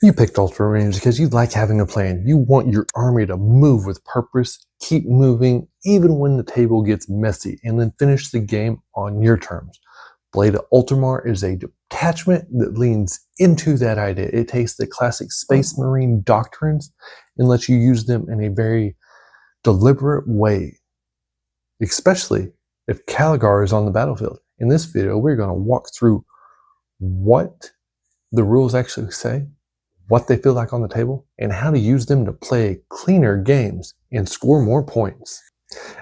You picked Ultramarines because you like having a plan. You want your army to move with purpose, keep moving, even when the table gets messy, and then finish the game on your terms. Blade of Ultramar is a detachment that leans into that idea. It takes the classic Space Marine doctrines and lets you use them in a very deliberate way, especially if Calgar is on the battlefield. In this video, we're going to walk through what the rules actually say, what they feel like on the table, and how to use them to play cleaner games and score more points.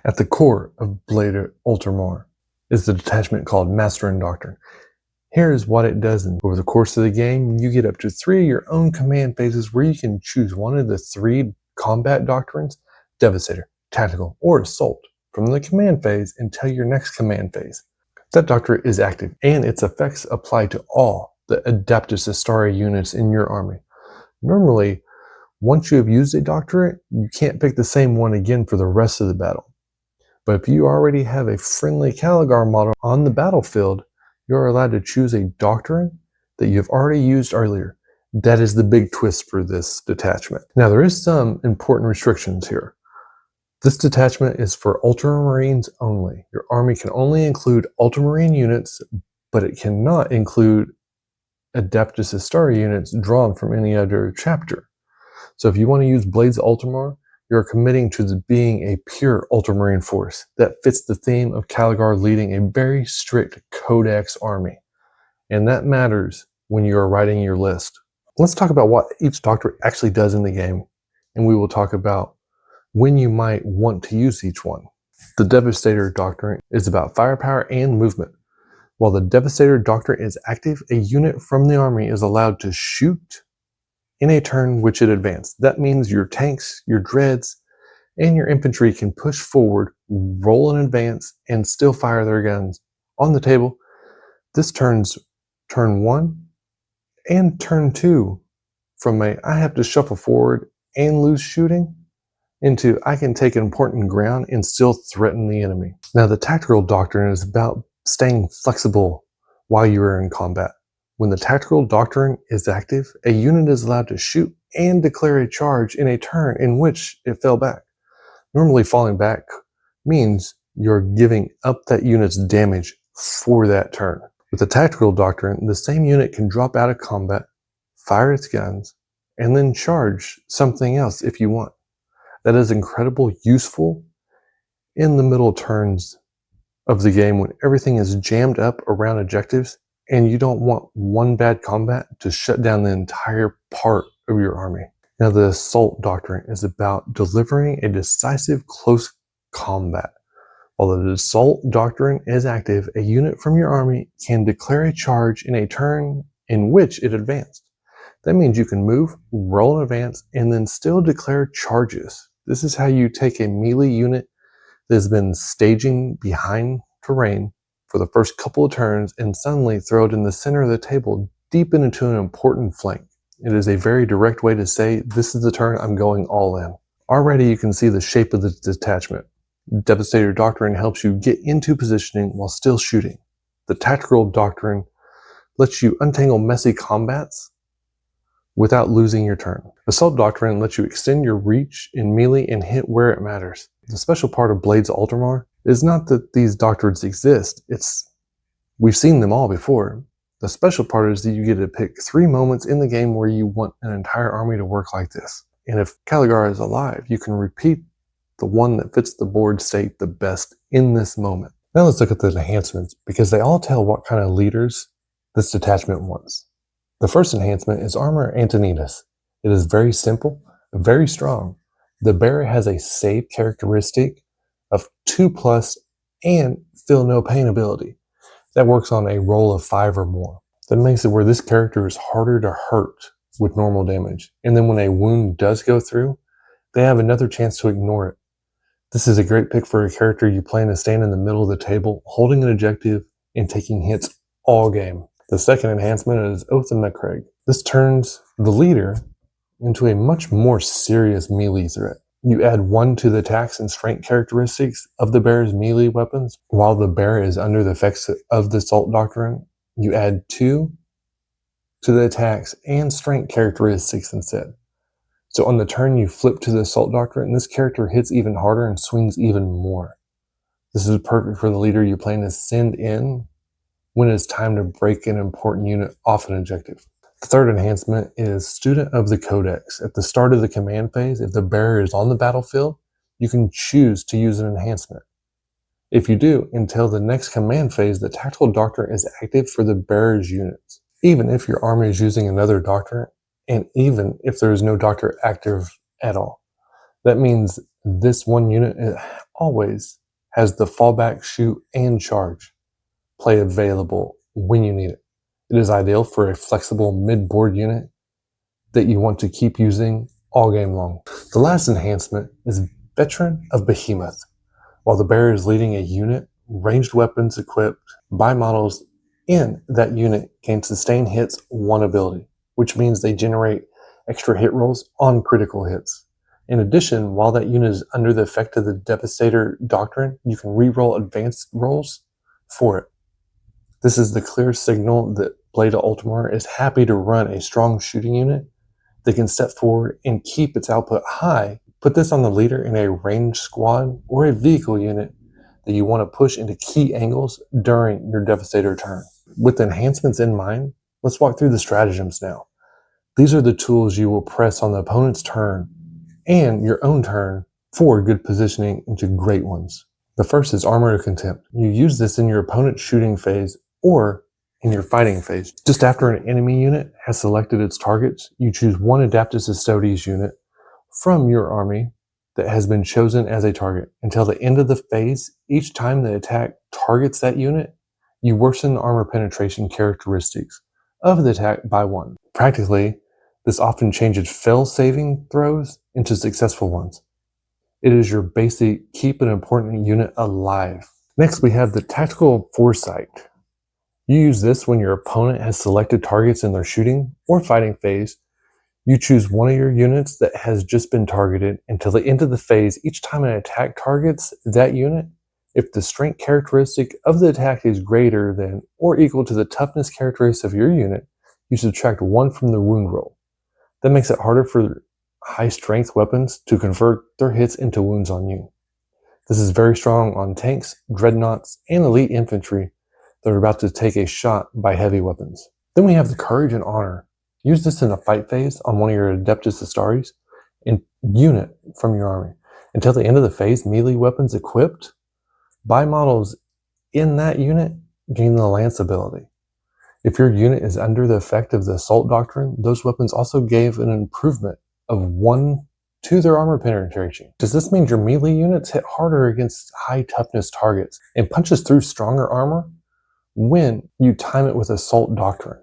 At the core of Blade of Ultramar is the detachment called Master and Doctrine. Here's what it does. Over the course of the game, you get up to 3 of your own command phases where you can choose one of the 3 combat doctrines, Devastator, Tactical, or Assault, from the command phase until your next command phase. That doctrine is active, and its effects apply to all the Adaptivity units in your army. Normally, once you have used a doctorate, you can't pick the same one again for the rest of the battle. But if you already have a friendly Calgar model on the battlefield, you're allowed to choose a doctrine that you've already used earlier. That is the big twist for this detachment. Now, there is some important restrictions here. This detachment is for Ultramarines only. Your army can only include Ultramarine units, but it cannot include Adaptivity units drawn from any other chapter. So if you want to use Blades of Ultramar, you're committing to being a pure Ultramarine force that fits the theme of Calgar leading a very strict Codex army. And that matters when you are writing your list. Let's talk about what each doctrine actually does in the game, and we will talk about when you might want to use each one. The Devastator doctrine is about firepower and movement. While the Devastator doctrine is active, a unit from the army is allowed to shoot in a turn which it advanced. That means your tanks, your dreads, and your infantry can push forward, roll in advance, and still fire their guns. On the table, this turns turn 1 and turn 2 from a I have to shuffle forward and lose shooting into I can take important ground and still threaten the enemy. Now, the Tactical doctrine is about staying flexible while you are in combat. When the Tactical doctrine is active, a unit is allowed to shoot and declare a charge in a turn in which it fell back. Normally, falling back means you're giving up that unit's damage for that turn. With the Tactical doctrine, the same unit can drop out of combat, fire its guns, and then charge something else if you want. That is incredibly useful in the middle turns of the game when everything is jammed up around objectives and you don't want one bad combat to shut down the entire part of your army. Now, the Assault doctrine is about delivering a decisive close combat. While the Assault doctrine is active, a unit from your army can declare a charge in a turn in which it advanced. That means you can move, roll in advance, and then still declare charges. This is how you take a melee unit that has been staging behind terrain for the first couple of turns and suddenly throw it in the center of the table, deep into an important flank. It is a very direct way to say, this is the turn I'm going all in. Already you can see the shape of the detachment. Devastator doctrine helps you get into positioning while still shooting. The Tactical doctrine lets you untangle messy combats without losing your turn. Assault doctrine lets you extend your reach in melee and hit where it matters. The special part of Blades of Ultramar is not that these doctrines exist, we've seen them all before. The special part is that you get to pick 3 moments in the game where you want an entire army to work like this. And if Calgar is alive, you can repeat the one that fits the board state the best in this moment. Now let's look at the enhancements, because they all tell what kind of leaders this detachment wants. The first enhancement is Armour of Antoninus. It is very simple, very strong. The bearer has a save characteristic of 2+ and feel no pain ability. That works on a roll of 5 or more. That makes it where this character is harder to hurt with normal damage. And then when a wound does go through, they have another chance to ignore it. This is a great pick for a character you plan to stand in the middle of the table, holding an objective and taking hits all game. The second enhancement is Oath of Macragge. This turns the leader into a much more serious melee threat. You add 1 to the attacks and strength characteristics of the bearer's melee weapons. While the bearer is under the effects of the Assault doctrine, you add 2 to the attacks and strength characteristics instead. So on the turn you flip to the Assault Doctrine, and this character hits even harder and swings even more. This is perfect for the leader you plan to send in when it's time to break an important unit off an objective. The third enhancement is Student of the Codex. At the start of the command phase, if the bearer is on the battlefield, you can choose to use an enhancement. If you do, until the next command phase, the Tactical Doctrine is active for the bearer's units, even if your army is using another doctrine, and even if there is no doctrine active at all. That means this one unit always has the fallback, shoot, and charge play available when you need it. It is ideal for a flexible mid-board unit that you want to keep using all game long. The last enhancement is Veteran of Behemoth. While the bearer is leading a unit, ranged weapons equipped by models in that unit can sustain hits 1 ability, which means they generate extra hit rolls on critical hits. In addition, while that unit is under the effect of the Devastator Doctrine, you can reroll advanced rolls for it. This is the clear signal that Blade of Ultramar is happy to run a strong shooting unit that can step forward and keep its output high. Put this on the leader in a ranged squad or a vehicle unit that you want to push into key angles during your Devastator turn. With the enhancements in mind, let's walk through the stratagems now. These are the tools you will press on the opponent's turn and your own turn for good positioning into great ones. The first is Armour of Contempt. You use this in your opponent's shooting phase or in your fighting phase. Just after an enemy unit has selected its targets, you choose one Adaptus Custodes unit from your army that has been chosen as a target. Until the end of the phase, each time the attack targets that unit, you worsen the armor penetration characteristics of the attack by 1. Practically, this often changes fail saving throws into successful ones. It is your basic keep an important unit alive. Next, we have the Tactical Foresight. You use this when your opponent has selected targets in their shooting or fighting phase. You choose one of your units that has just been targeted until the end of the phase. Each time an attack targets that unit, if the strength characteristic of the attack is greater than or equal to the toughness characteristic of your unit, you subtract 1 from the wound roll. That makes it harder for high strength weapons to convert their hits into wounds on you. This is very strong on tanks, dreadnoughts, and elite infantry that are about to take a shot by heavy weapons. Then we have the Courage and Honor. Use this in the fight phase on one of your Adeptus Custodes and unit from your army. Until the end of the phase, melee weapons equipped by models in that unit gain the Lance ability. If your unit is under the effect of the Assault Doctrine, those weapons also gave an improvement of 1 to their armor penetration. Does this mean your melee units hit harder against high toughness targets and punches through stronger armor when you time it with Assault Doctrine?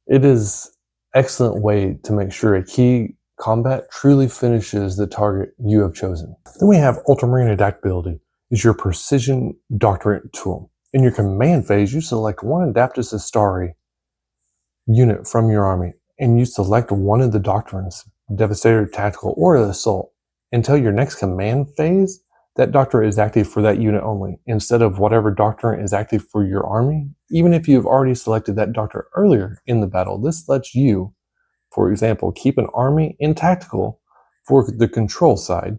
It is an excellent way to make sure a key combat truly finishes the target you have chosen. Then we have Ultramarine Adaptability, is your precision doctrine tool. In your command phase, you select one Adaptus Custodes unit from your army, and you select one of the doctrines, Devastator, Tactical, or Assault. Until your next command phase, that doctrine is active for that unit only, instead of whatever doctrine is active for your army. Even if you've already selected that doctrine earlier in the battle, this lets you, for example, keep an army in Tactical for the control side,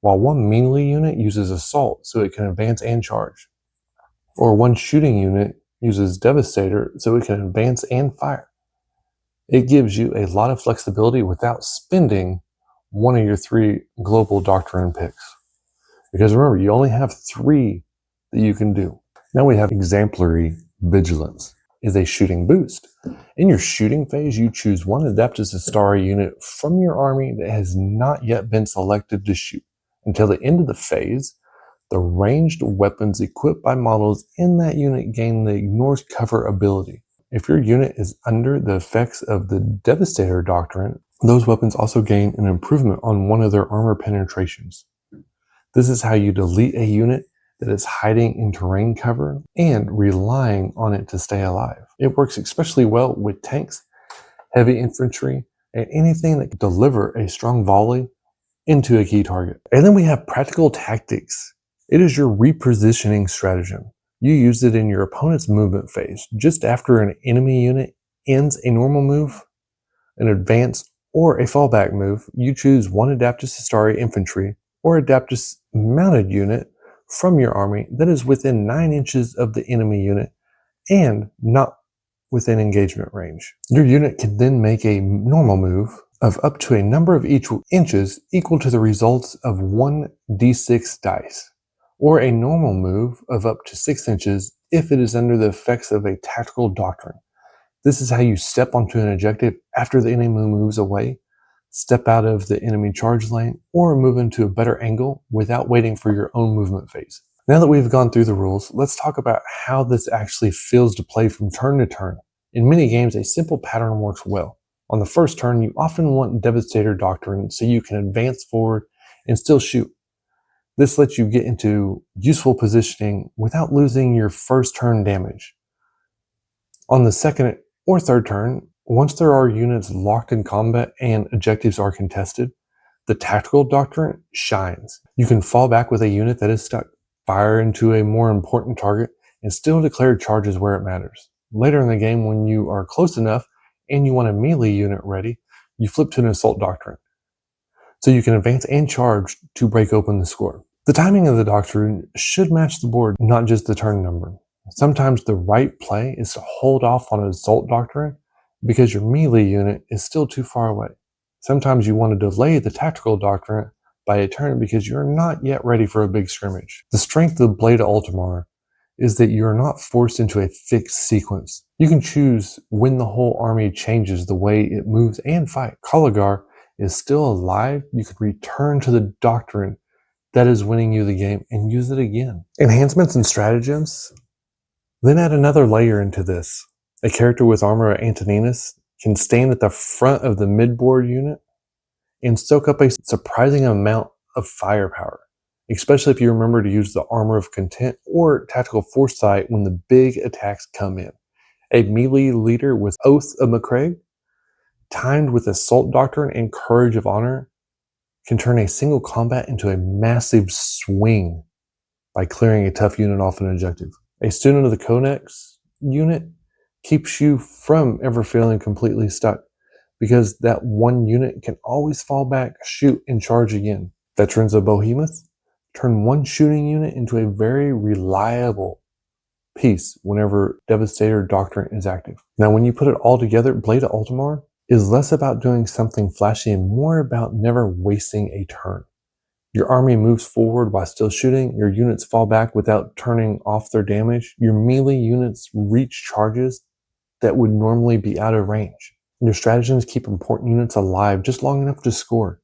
while one melee unit uses Assault so it can advance and charge, or one shooting unit uses Devastator so it can advance and fire. It gives you a lot of flexibility without spending one of your 3 global doctrine picks. Because remember, you only have 3 that you can do. Now we have Exemplary Vigilance, is a shooting boost. In your shooting phase, you choose one Adaptus Custodes unit from your army that has not yet been selected to shoot. Until the end of the phase, the ranged weapons equipped by models in that unit gain the Ignores Cover ability. If your unit is under the effects of the Devastator Doctrine, those weapons also gain an improvement on one of their armor penetrations. This is how you delete a unit that is hiding in terrain cover and relying on it to stay alive. It works especially well with tanks, heavy infantry, and anything that can deliver a strong volley into a key target. And then we have Practical Tactics. It is your repositioning stratagem. You use it in your opponent's movement phase, just after an enemy unit ends a normal move, an advance, or a fallback move, you choose one Adaptus Astari infantry or Adaptus mounted unit from your army that is within 9 inches of the enemy unit and not within engagement range. Your unit can then make a normal move of up to a number of each inches equal to the results of 1d6 dice, or a normal move of up to 6 inches if it is under the effects of a tactical doctrine. This is how you step onto an objective after the enemy moves away, step out of the enemy charge lane, or move into a better angle without waiting for your own movement phase. Now that we've gone through the rules, let's talk about how this actually feels to play from turn to turn. In many games, a simple pattern works well. On the first turn, you often want Devastator Doctrine so you can advance forward and still shoot. This lets you get into useful positioning without losing your first turn damage. On the second or third turn, once there are units locked in combat and objectives are contested, the Tactical Doctrine shines. You can fall back with a unit that is stuck, fire into a more important target, and still declare charges where it matters. Later in the game, when you are close enough and you want a melee unit ready, you flip to an Assault Doctrine, so you can advance and charge to break open the score. The timing of the Doctrine should match the board, not just the turn number. Sometimes the right play is to hold off on an Assault Doctrine because your melee unit is still too far away. Sometimes you want to delay the Tactical Doctrine by a turn because you're not yet ready for a big scrimmage. The strength of Blade of Ultramar is that you're not forced into a fixed sequence. You can choose when the whole army changes the way it moves and fight. Calgar is still alive. You can return to the Doctrine that is winning you the game and use it again. Enhancements and stratagems then add another layer into this. A character with Armour of Antoninus can stand at the front of the midboard unit and soak up a surprising amount of firepower, especially if you remember to use the Armour of Contempt or Tactical Foresight when the big attacks come in. A melee leader with Oath of Macragge, timed with Assault Doctrine and Courage of Honor, can turn a single combat into a massive swing by clearing a tough unit off an objective. A student of the Codex unit keeps you from ever feeling completely stuck, because that one unit can always fall back, shoot, and charge again. Veterans of Behemoth turn one shooting unit into a very reliable piece whenever Devastator Doctrine is active. Now, when you put it all together, Blade of Ultramar is less about doing something flashy and more about never wasting a turn. Your army moves forward while still shooting, your units fall back without turning off their damage, your melee units reach charges that would normally be out of range. Your stratagems keep important units alive just long enough to score,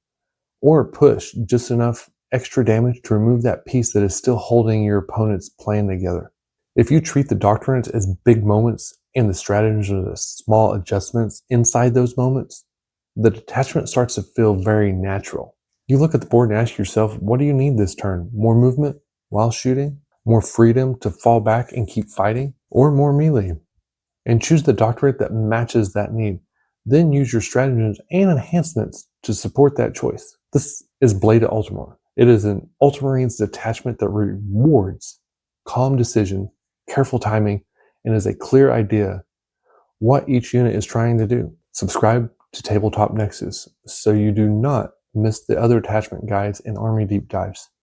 or push just enough extra damage to remove that piece that is still holding your opponent's plan together. If you treat the doctrines as big moments and the stratagems are the small adjustments inside those moments, the detachment starts to feel very natural. You look at the board and ask yourself, what do you need this turn? More movement while shooting? More freedom to fall back and keep fighting? Or more melee? And choose the doctrine that matches that need. Then use your stratagems and enhancements to support that choice. This is Blade of Ultramar. It is an Ultramarines detachment that rewards calm decision, careful timing, and is a clear idea what each unit is trying to do. Subscribe to Tabletop Nexus so you do not miss the other attachment guides and army deep dives.